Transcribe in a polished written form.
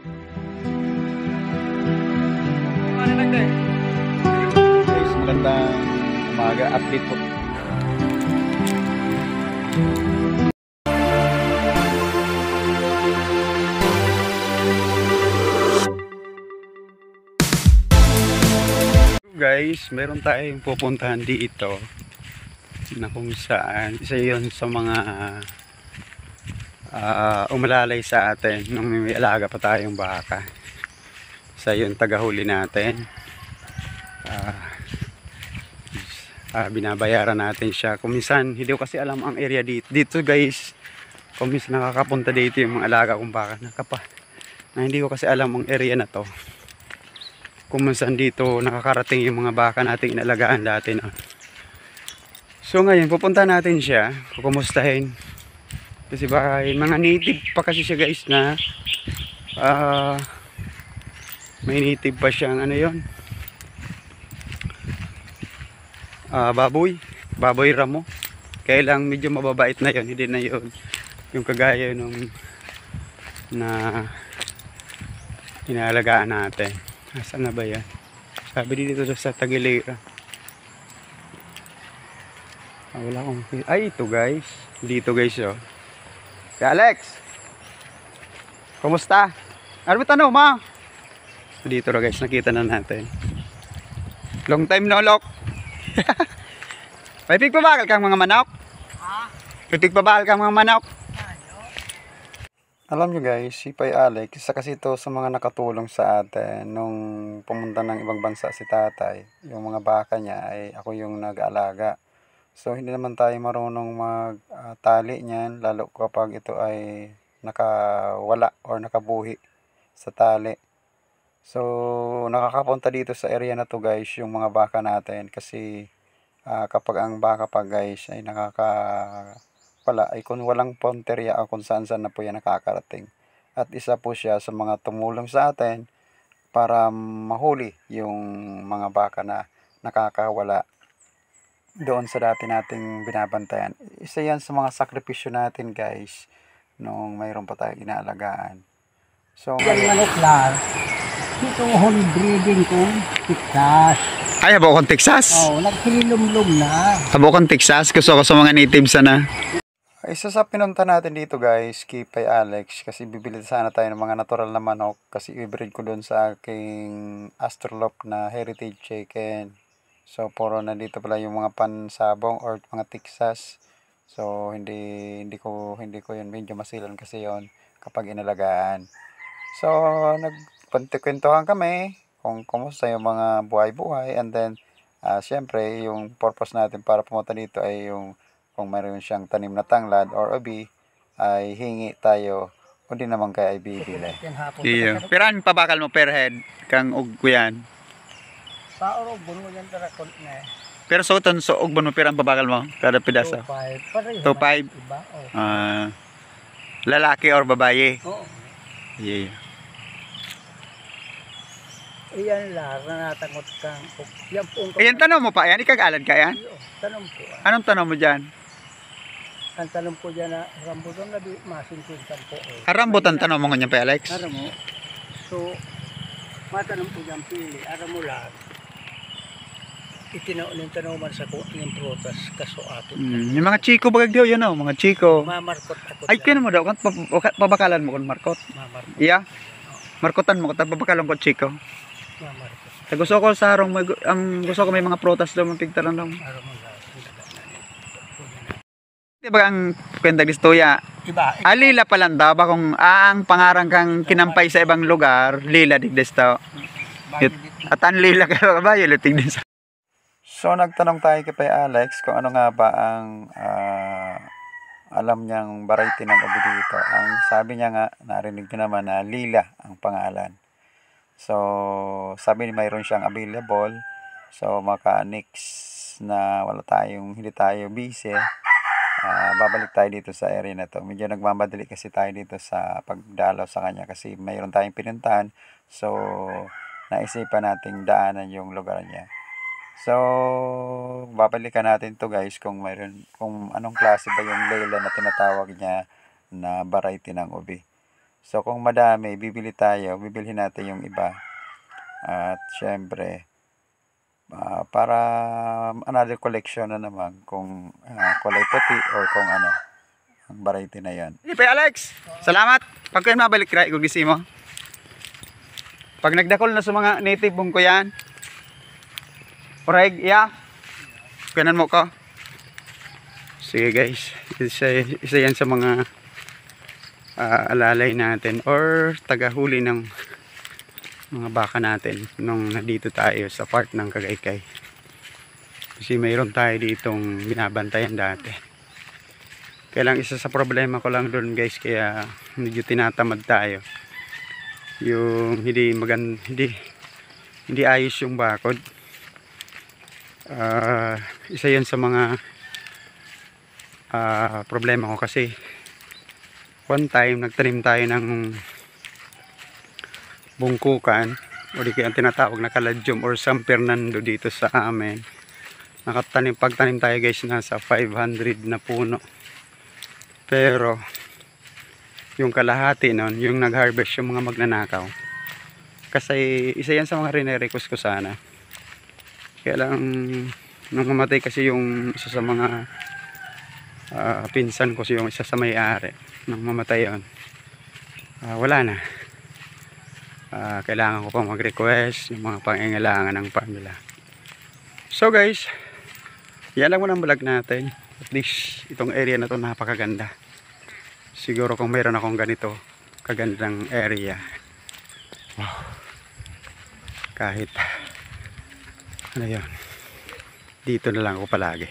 Guys, magandang umaga, update po. Guys, meron tayong pupuntahan dito na kung saan isa yun sa mga umalalay sa atin nung may alaga pa tayong baka. Isa yun tagahuli natin. Binabayaran natin siya. Kung minsan hindi ko kasi alam ang area dito guys. Kung minsan nakakapunta dito yung mga alaga kong baka na hindi ko kasi alam ang area na to. Kung minsan dito nakakarating yung mga baka nating inalagaan dati na. So ngayon pupunta natin siya, kukumustahin. Kasi baka mga native pa kasi siya guys na may native pa siyang ano yon, baboy ramo. Kaya lang medyo mababait na yon, hindi na yon yung kagaya nung na inaalagaan natin. Nasaan na ba yan? Sabi dito sa Tagilera. Wala akong... Ay, ito guys. Dito guys, oh. Si Alex! Kumusta? Ano ba tanong, ma? Dito na guys, nakita na natin. Long time no look. May pigpabakal kang mga manok? Ha? May pigpabakal kang mga manok? Alam nyo guys, si Pai Alex, isa kasi ito sa mga nakatulong sa atin nung pumunta ng ibang bansa si tatay. Yung mga baka niya ay ako yung nag-aalaga. So hindi naman tayo marunong mag-tali niyan, lalo kapag ito ay nakawala or nakabuhi sa tali. So nakakapunta dito sa area na to guys yung mga baka natin kasi kapag ang baka pa guys ay wala ay kung walang ponterya o kung saan na po yan nakakarating. At isa po siya sa mga tumulong sa atin para mahuli yung mga baka na nakakawala doon sa dati nating binabantayan. Isa yan sa mga sakripisyo natin guys nung mayroon pa tayong inaalagaan. So manok lang. Ito home breeding ko, Texas. ay, habo kong Texas? Oo, nagsililumlum na. Habo kong Texas, gusto ko sa mga natives na. Isa sa pinunta natin dito guys, kay Pai Alex, kasi bibili sana tayo ng mga natural na manok kasi i-breed ko doon sa aking Astrolop na heritage chicken. So puro na dito pala yung mga pansabong or mga Texas. So hindi ko yun medyo masilan kasi yon kapag inalagaan. So nagpantikwentuhan kami kung kumusta yung mga buhay-buhay, and then syempre yung purpose natin para pumunta dito ay yung kung mayroon siyang tanim na tanglad or ubi ay hingi tayo o di naman kaya ay bibili. Iyo. Piran pabakal mo per head kang ugkuyan. Sa orog buno yan tarakon na. Pero so ugban mo piran pabakal mo kada pedaso. 2.5. 2.5. Iba. Lalaki or babae? Oo. Yeah. Iyan lang natangot kang yan po. Ayan, tanong mo pa yan, ikag-alad ka yan? Tanong po. Anong tanong mo dyan? Ang tanong po dyan na rambutan na di masintintan po. Rambutan tanong mo ganyan pa Alex? Aram mo. So matanong po dyan pili. Aram mo lang. Itinaunin tanong man sa ng prutas kaso atin. Yung mga chiko bagag daw yun o, mga chiko. Mamarkot ako. Ay, kaya mo daw, pabakalan mo kung markot. Mamarkot. Iya? Markotan mo, pabakalan ko chiko. Mamarkot. Gusto ko sa harong, gusto ko may mga prutas daw, mapigtaran daw. Aram mo lang. Diba ang kwenta gustoya? Iba. Lila pa lang daw, ba kung ang pangarang kang kinampay sa ibang lugar, lila digdes daw. At ang lila ka ba, yung tigdes. So nagtanong tayo kay Pai Alex kung ano nga ba ang alam niyang variety ng ubi dito. Ang sabi niya nga, narinig niyo naman na lila ang pangalan. So sabi niya mayroon siyang available. So maka-next na hindi tayo busy, babalik tayo dito sa area na to. Medyo nagmamadali kasi tayo dito sa pagdalaw sa kanya kasi mayroon tayong pinuntahan. So naisipan nating daanan yung lugar niya. So babalikan natin to guys kung anong klase ba yung layla na tinatawag niya na variety ng ubi. So kung madami, bibili tayo, bibilhin natin yung iba. At syempre, para another collection na naman kung kulay puti or kung ano, ang variety na yan. Hindi pa Alex, salamat. Pag kayo mabalik ra, igugisi mo. Pag nagdakol na sa mga native bong ko yan, oreg, iya. Kanan mo ko. Sige guys, isa yan sa mga alalay natin or tagahuli ng mga baka natin nung nandito tayo sa part ng Kagaykay. Kasi mayroon tayo ditong binabantayan dati. Kaya lang isa sa problema ko lang doon guys, kaya medyo tinatamad tayo. Yung hindi ayos yung bakod. Isa yun sa mga problema ko kasi one time nagtanim tayo ng bungkukan o di kaya ang tinatawag na kaladyum or San Fernando dito sa amin. Pagtanim tayo guys nasa 500 na puno, pero yung kalahati nun yung nag-harvest yung mga magnanakaw. Kasi isa yan sa mga rene-request ko sana, kaya lang nung mamatay kasi yung isa sa mga pinsan ko, yung isa sa may-ari, nung mamatay yun, wala na. Kailangan ko pang mag-request yung mga pangangailangan ng pamilya. So guys, yan lang muna ang vlog natin. At least itong area na to napakaganda. Siguro kung mayroon akong ganito kagandang area, wow, kahit ano yun, dito na lang ako palagi.